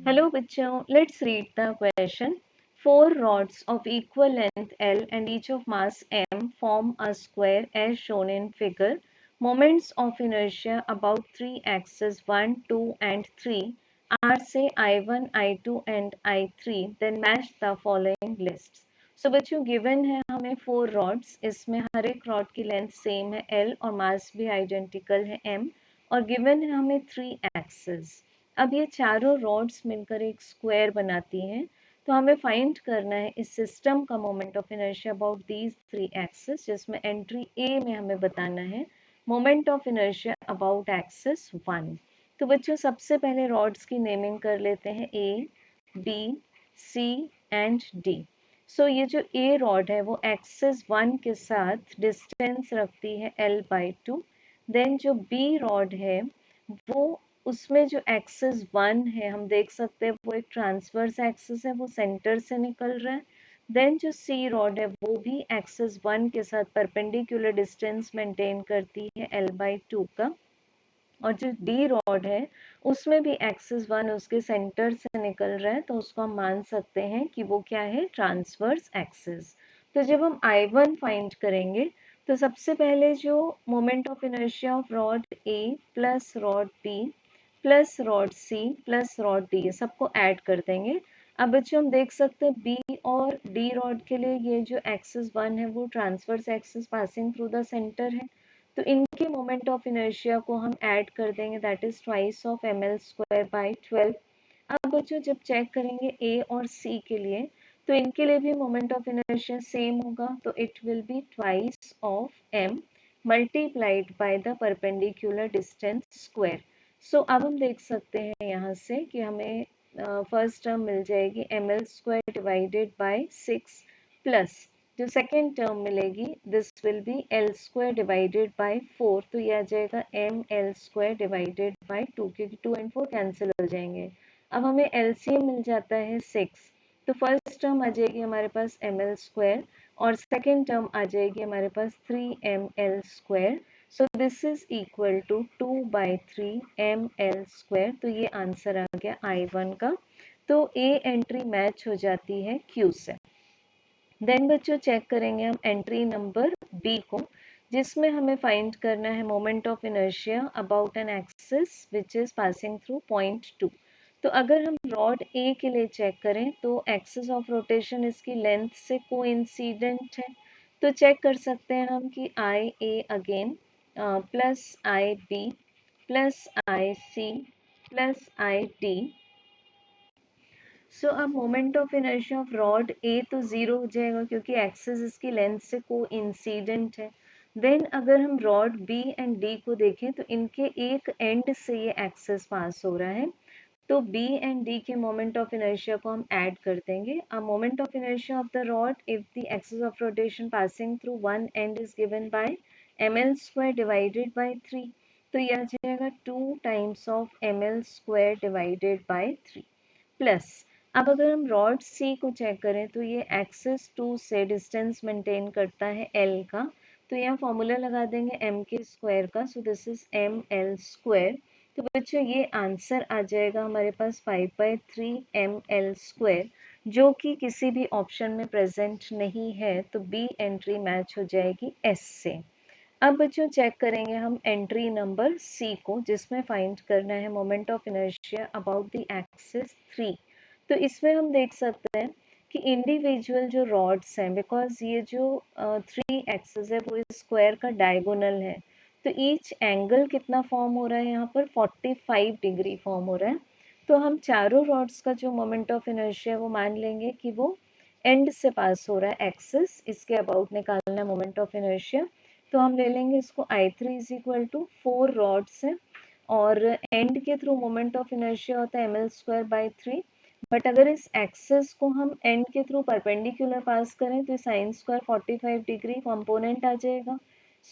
Hello bachcho, let's read the question. Four rods of equal length L and each of mass M form a square as shown in figure. Moments of inertia about three axes 1, 2 and 3 are say I1, I2 and I3. Then match the following lists. So बच्चों given है हमें four rods, इसमें हर एक rod की length same है L और mass भी identical है M और given है हमें three axes. अब ये चारों रॉड्स मिलकर एक स्क्वायर बनाती हैं, तो हमें फाइंड करना है इस सिस्टम का moment of inertia about these three axis, जिसमें एंट्री ए में हमें बताना है moment of inertia about axis 1। तो बच्चों सबसे पहले रॉड्स की नेमिंग कर लेते हैं ए, बी, सी एंड डी। सो ये जो ए रॉड है वो एक्सिस 1 के साथ डिस्टेंस रखती है L/2। देन जो बी रॉड है वो उसमें जो एक्सिस 1 है हम देख सकते हैं वो एक ट्रांसवर्स एक्सिस है, वो सेंटर से निकल रहा है। देन जो सी रॉड है वो भी एक्सिस 1 के साथ परपेंडिकुलर डिस्टेंस मेंटेन करती है L/2 का। और जो डी रॉड है उसमें भी एक्सिस 1 उसके सेंटर से निकल रहा है, तो उसको हम मान सकते हैं कि वो क्या है, ट्रांसवर्स एक्सिस। तो जब हम I1 फाइंड करेंगे तो सबसे पहले जो moment of inertia of rod A plus rod B plus rod C plus rod D सबको ऐड कर देंगे। अब बच्चों हम देख सकते हैं बी और डी रॉड के लिए ये जो एक्सिस 1 है वो transverse axis passing through the centre है, तो इनके मोमेंट ऑफ इनर्शिया को हम ऐड कर देंगे, that is twice of ml²/12। अब बच्चों जब चेक करेंगे ए और सी के लिए तो इनके लिए भी मोमेंट ऑफ इनर्शिया सेम होगा, तो it will be twice of m multiplied by the perpendicular distance square. So अब हम देख सकते हैं यहाँ से कि हमें फर्स्ट टर्म मिल जाएगी ml² डिवाइडेड बाय 6 प्लस जो सेकेंड टर्म मिलेगी this will be L² divided by 4, तो ये आ जाएगा ml² डिवाइडेड बाय 2, क्योंकि 2 एंड 4 कैंसिल हो जाएंगे। अब हमें LCM मिल जाता है 6, तो फर्स्ट टर्म आ जाएगी हमारे पास ml² और सेकेंड टर्म आ जाएगी हमारे पास 3ml²। So this is equal to 2/3 ml²। तो ये आंसर आ गया I1 का। तो ए एंट्री मैच हो जाती है Q से। देन बच्चों चेक करेंगे हम एंट्री नंबर बी को, जिसमें हमें फाइंड करना है moment of inertia about an axis which is passing through point 2। तो अगर हम रॉड ए के लिए चेक करें तो एक्सिस ऑफ रोटेशन इसकी लेंथ से कोइंसिडेंट है, तो चेक कर सकते हैं हम कि I A again plus I B plus I C plus I D. So अब moment of inertia of rod A तो जीरो हो जाएगा क्योंकि एक्सिस इसकी लेंथ से को इंसिडेंट है। देन अगर हम रॉड बी एंड डी को देखें तो इनके एक एंड से ये एक्सिस पास हो रहा है, तो बी एंड डी के मोमेंट ऑफ इनर्शिया को हम ऐड कर देंगे। अब moment of inertia of the rod if the axis of rotation passing through one and is given by ml² divided by 3, तो ये आ जाएगा 2 times of ml² divided by 3 plus. अब अगर हम रॉड सी को चेक करें तो ये एक्सिस 2 से डिस्टेंस मेंटेन करता है L का, तो यहाँ फॉर्मूला लगा देंगे m के स्क्वायर का, सो दिस इज ml²। तो बच्चों ये आंसर आ जाएगा हमारे पास 5/3 ml², जो कि किसी भी ऑप्शन में प्रेजेंट नहीं है, तो बी एंट्री मैच हो जाएगी S से। अब बच्चों चेक करेंगे हम एंट्री नंबर सी को, जिसमें फाइंड करना है moment of inertia about the axis 3। तो इसमें हम देख सकते हैं कि इंडिविजुअल जो रॉड्स हैं, बिकॉज ये जो 3 एक्सिस है वो स्क्वायर का डायगोनल है, तो ईच एंगल कितना फॉर्म हो रहा है, यहाँ पर 45 डिग्री फॉर्म हो रहा है। तो हम चारों रॉड्स का जो मोमेंट ऑफ इनर्शिया है वो मान लेंगे कि वो एंड से पास हो रहा है एक्सिस, इसके अबाउट निकालना है मोमेंट ऑफ इनर्शिया। तो हम ले लेंगे इसको I3 is equal to 4 rods है और एंड के थ्रू मोमेंट ऑफ इनर्शिया होता है ml²/3, बट अगर इस एक्सिस को हम एंड के थ्रू परपेंडिकुलर पास करें तो साइन स्क्वायर 45 डिग्री कंपोनेंट आ जाएगा।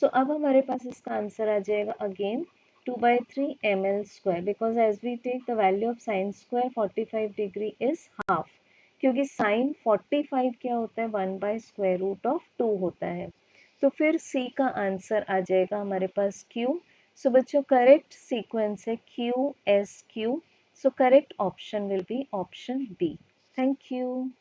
सो अब हमारे पास इसका आंसर आ जाएगा again 2/3 ml², because as we take the value of sine square 45 degree is half, क्योंकि साइन 45 क्या होता है 1/√2 होता है। तो फिर सी का आंसर आ जाएगा हमारे पास Q। सो बच्चों करेक्ट सीक्वेंस है QSQ, So correct option will be option B. Thank you.